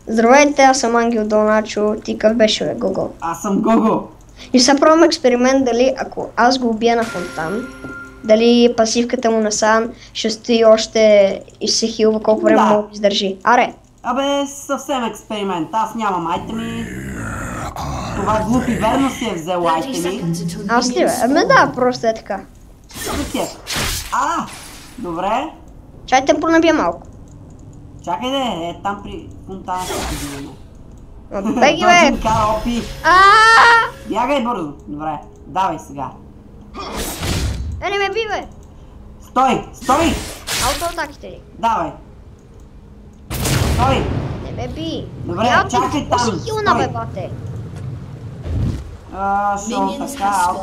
Здравейте, аз съм Ангел Доначо. Ти къв беше, бе, Гого? Аз съм Гого. И сега пробвам експеримент дали ако аз го убия на фонтан, дали пасивката му на Сан ще стои още и се хилва колко време мога да издържи. Аре! Абе, съвсем експеримент. Аз нямам айтеми. Това глупи верно си е взел айтеми. Аз ли, бе? Ами да, просто е така. Добре. Чай те понабия малко. Чакай де, там при фонтана ще се Беги, бе! Бягай бързо. Добре, давай сега. Не ме би, бе! Стой! Аутоатаките ли? Давай. Стой! Не ме би! Добре, чакай там. Си хилна, бе, бате! Шо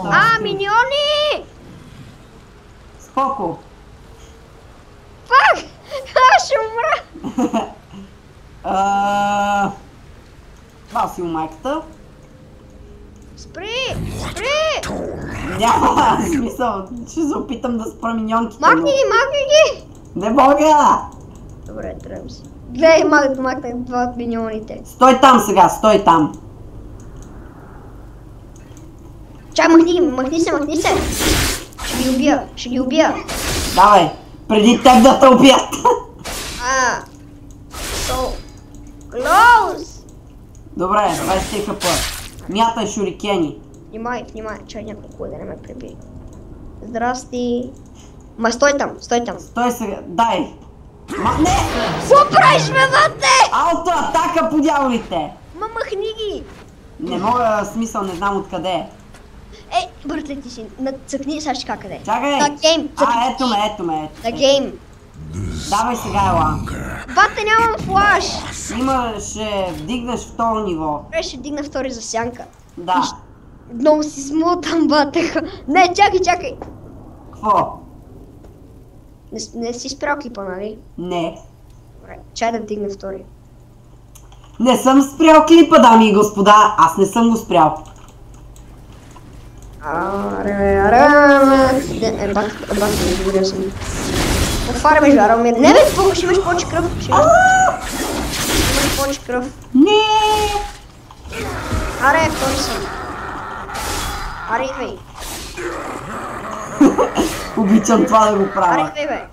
така, миньони! Споко. Пак! Аз ще умра! Това си у майката. Спри! Няма смисъл, ще се опитам да спра миньонките. Махни ги! Не мога! Добре, тръгвам си. Гледай, махнах два от миньоните. Стой там сега, стой там. Чай, махни се! Ще ги убия. Давай, преди теб да те убият. So close! Добре, 20 хп. Мятай шурикени. Внимай, чай няколко да не ме преби. Здрасти. Ма стой там. Стой сега, дай. Не! Какво правиш, бе, бате? Аутоатака по дяволите! Махни ги! Не мога, смисъл, не знам откъде е. Бърте ти си, цъкни сега ще къде. Чакай! На гейм, Ето ме. На гейм. Давай сега, ела. Бате, нямам флаш! Ще вдигнеш второ ниво. Ще дигна втори за сянка. Да. Много си смотам, бате. Не, чакай! Какво? Не си спрял клипа, нали? Не. Добре, чай да вдигна втори. Не съм спрял клипа, дами и господа. Аз не съм го спрял. Добре съм. Отваряме жаромир. Не бе, ще имаш повече кръв. Имаш повече кръв. Не. Аре, втори съм. Аре, идвай. Обичам това да го правя. Аре, идвай, бе.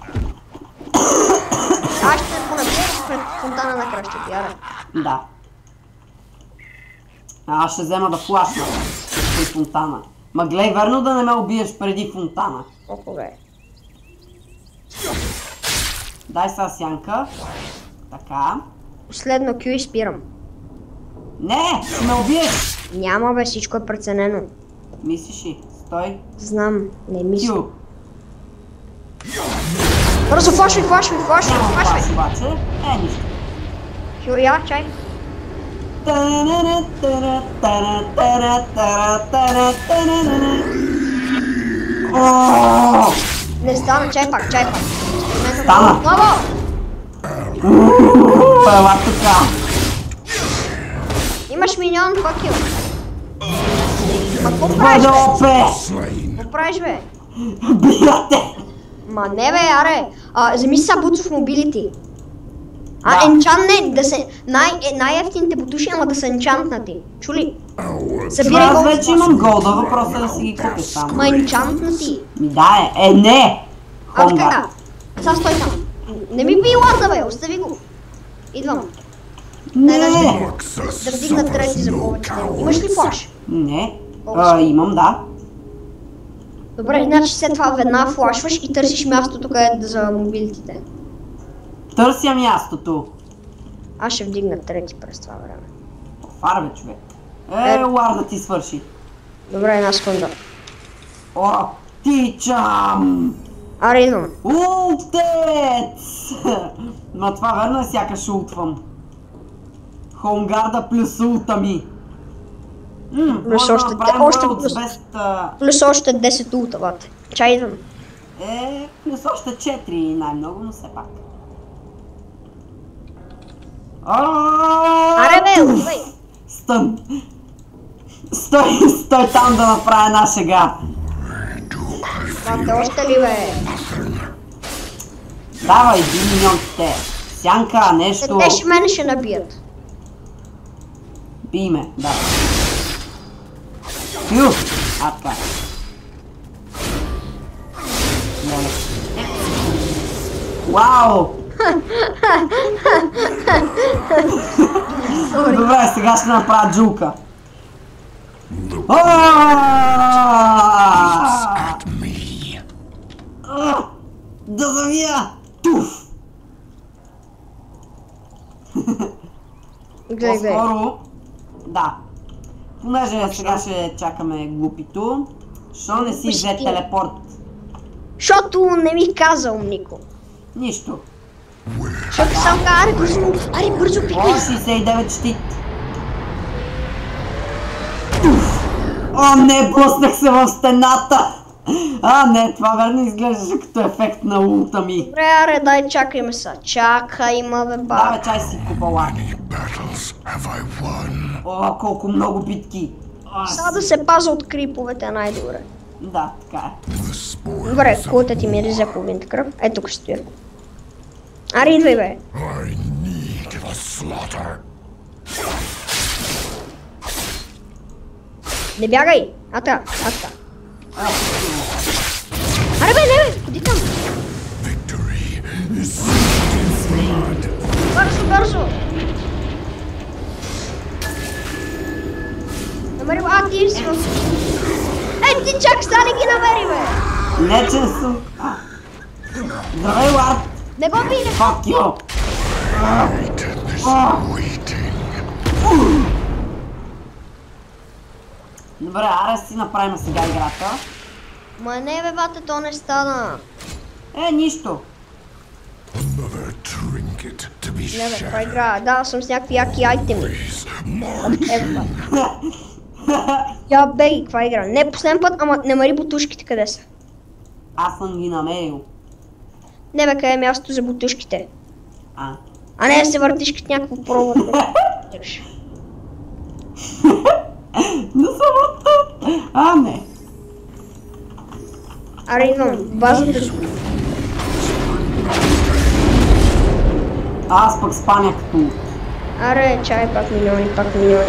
Аз ще те понабия пред фонтана на кръщите, аре. Да. Аз ще взема да флашна при фонтана. Ма гледай, верно да не ме убиеш преди фонтана. Колко бе? Дай сега сянка. Така. Последно Q и спирам. Не, ще ме убиеш. Няма, бе, всичко е преценено. Мислиш ли? Стой. Знам, не мисля. Q. Бързо, флашвай! Няма флаш обаче. Нищо. Q, я, чай. Не стана, чай пак. Стана. Отново! Ела така. Имаш миньон, fuck you. Ма какво правиш, бе? Какво правиш, бе? Бияте! Ма не, бе, аре. Вземи са бутов мобилити. Енчант не, да се... Най-ефтините бутуши, ама да са енчантнати. Чули? Събирай Аз голд. вече имам голда, въпросът е да си ги купиш само. Ма енчантнати. Да, не! Така. Сега стой там. Не ми би лаза, бе, остави го. Идвам. Не! Да вдигна трети за повече. Имаш ли флаш? Не. Имам, да. Добре, значи след това веднага флашваш и търсиш мястото, където за мобилитите. Търся мястото. Аз ще вдигна трети през това време. Фар, бе, човек. Лар да ти свърши. Добре, една секунда. Тичам! Аре, идвам. Ултец! Но това верно е, сякаш ултвам. Хоумгарда плюс улта ми. Плюс още 10 улта, бате. Чай, идвам. Плюс още 4 най-много, но все пак. Аре, бе, отивай. Стън. Стой там да направя една шега. Бате, още ли, бе? Давай, би миньонките. Сянка, нещо. Те ще мене ще набият. Пиме, да. Ю! А, така. Вау! Добре, сега ще направя джулка. Да завия! Туф! По-скоро... Да. Понеже сега ще чакаме глупито. Що не си взе телепорт? Защото не ми казал никой. Нищо. Защото сам каза, аре бързо пикни. О, 69 щит. О, не, блъснах се в стената. А, не, това верно изглеждаше като ефект на улта ми. Добре, аре, дай чакайме са. Чакай, има бе, ба. Да, бе, чай си купала. О, колко много битки. Сега да се паза от криповете най-добре. Да, така е. Добре, кулата ти миризе половинта кръв. Ето тук стоя. Аре, идвай, бе. Не бягай! Ата. Аре, бе, не, бе! Ходи там! Бързо! Намери, ти си в... Ти чак стани ги намери, бе! Не, че съм... Здравей, Лард! Не го би, не! Fuck you! Добре, аре си направим сега играта. Ма не, бе, бате, то не стана. Нищо. Не, бе, това игра. Да, съм с някакви яки айтеми. Ева. Я бей, каква игра. Не, последен път, ама намери бутушките къде са. Аз съм ги намерил. Не, бе, къде е място за бутушките? А не да се въртиш като някакво пробва. Не съм от тук. Не. Аре, идвам. Базата. Аз пък спаня като... Аре, чай, пак милиони.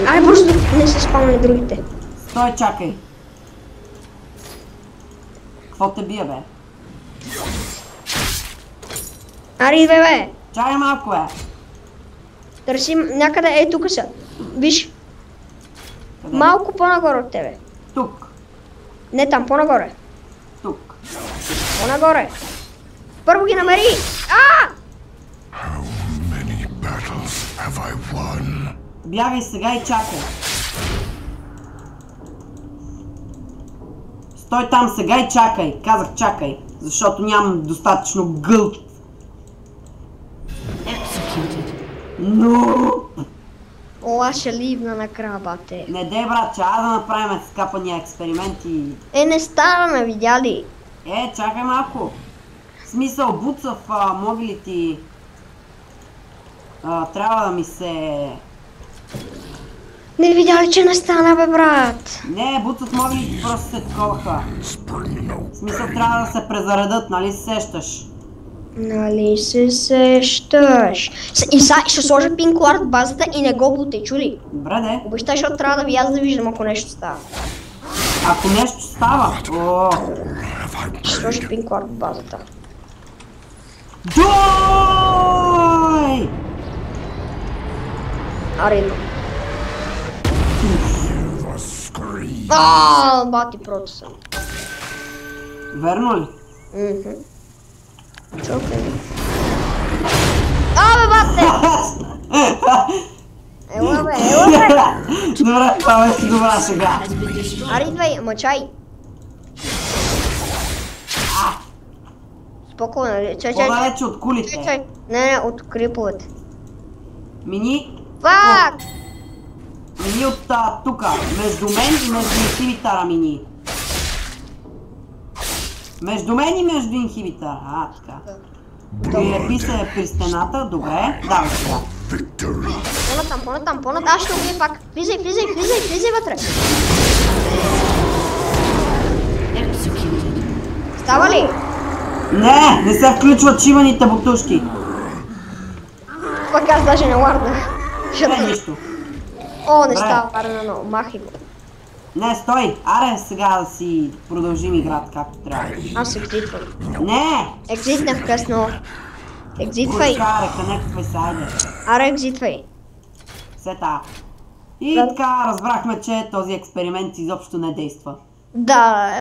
Аре, бързо да не се спамали другите. Стой, чакай. Какво те бие, бе? Аре, идвай, бе. Чакай малко, бе. Търсим някъде, тук са. Виж. Къде? Малко по-нагоре от тебе. Тук. Не там, по-нагоре. Тук. По-нагоре. Първо ги намери. Бягай сега и чакай. Стой там сега и чакай. Казах чакай, защото нямам достатъчно гълт. Но... Ола ще ливна на крабате. Не дей, брат, да направим скапания експерименти. Не ставаме, видя ли? Чакай малко. В смисъл, Буцов, моги ли ти... трябва да ми се... Не видя ли, че не стана, бе, брат? Не, Буцов, моги ли ти просто се таковаха? В смисъл, трябва да се презаредат, нали се сещаш? Нали се сещаш? И сега ще сложа пинкуард в базата и не го бутай, чули? Добре, де. Обещай, защото трябва да ви аз да виждам, ако нещо става. Ако нещо става... Ще сложа пинкуард в базата. Дой! Аре, идвам. Бати, прото съм. Верно ли? Чокай. Бе, бате! Ела, бе! Добре, това беше добра сега. Аре, идвай, мъчай. Спокойно, чай. По-далече от кулите. Не, от криповете. Мини от тука. Между мен и между инхибитара мини. Между мен и между инхибитара. Така. Прилепи се при стената. Добре. Давай сега. По-натам. Аз ще убия пак. Влизай вътре. Става ли? Не се включват шиваните бутушки. Пък аз даже не ларднах. Нищо. О, не Добре. става варна много, махай го. Не, стой! Аре, сега да си продължим играта както трябва. Аз екзитвам. Не! Екзитнах късно. Екзитвай. Аре, конектвай се, айде. Аре, екзитвай. Сета. И така разбрахме, че този експеримент изобщо не действа. Да,